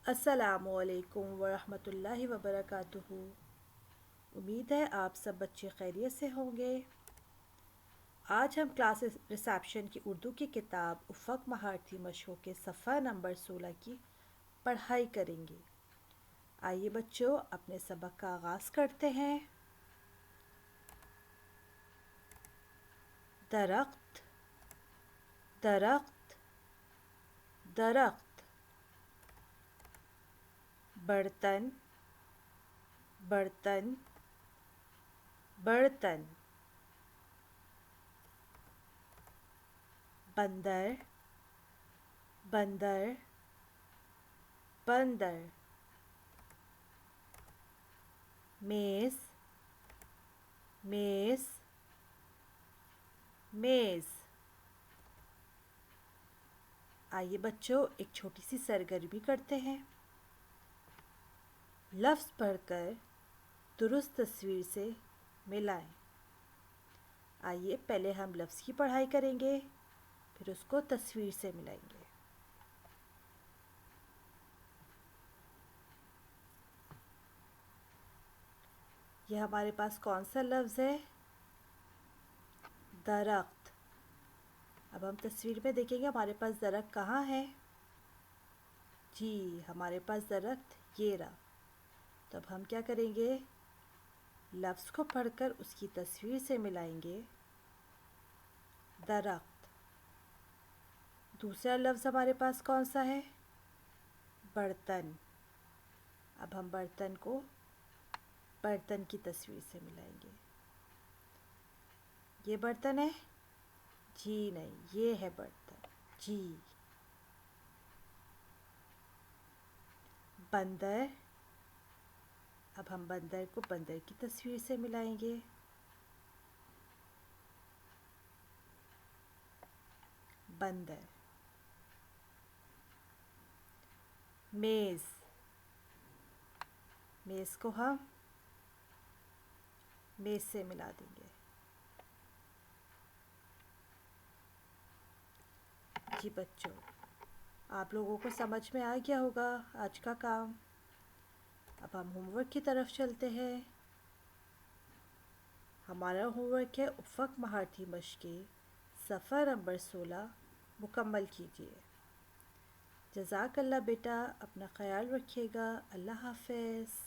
السلام علیکم ورحمۃ اللہ وبرکاتہ۔ امید ہے آپ سب بچے خیریت سے ہوں گے۔ آج ہم کلاس ریسیپشن کی اردو کی کتاب افق مہارتی مشقوں کے صفحہ نمبر 16 کی پڑھائی کریں گے۔ آئیے بچوں اپنے سبق کا آغاز کرتے ہیں۔ درخت درخت درخت، برتن برتن برتن، بندر بندر بندر، میز میز میز۔ آئیے بچوں ایک چھوٹی سی سرگرمی کرتے ہیں۔ لفظ پڑھ کر درست تصویر سے ملائیں۔ آئیے پہلے ہم لفظ کی پڑھائی کریں گے، پھر اس کو تصویر سے ملائیں گے۔ یہ ہمارے پاس کون سا لفظ ہے؟ درخت۔ اب ہم تصویر میں دیکھیں گے ہمارے پاس درخت کہاں ہے؟ جی ہمارے پاس درخت یہ رہا۔ تو اب ہم کیا کریں گے؟ لفظ کو پڑھ کر اس کی تصویر سے ملائیں گے، درخت۔ دوسرا لفظ ہمارے پاس کون سا ہے؟ برتن۔ اب ہم برتن کو برتن کی تصویر سے ملائیں گے۔ یہ برتن ہے؟ جی نہیں، یہ ہے برتن۔ جی۔ بندر۔ اب ہم بندر کو بندر کی تصویر سے ملائیں گے۔ بندر۔ میز۔ میز کو ہم میز سے ملا دیں گے۔ جی بچوں، آپ لوگوں کو سمجھ میں آ گیا ہوگا آج کا کام۔ اب ہم ہوم ورک کی طرف چلتے ہیں۔ ہمارا ہوم ورک ہے افق مہارتی مشقیں صفحہ نمبر 16 مکمل کیجیے۔ جزاک اللہ بیٹا، اپنا خیال رکھیے گا۔ اللہ حافظ۔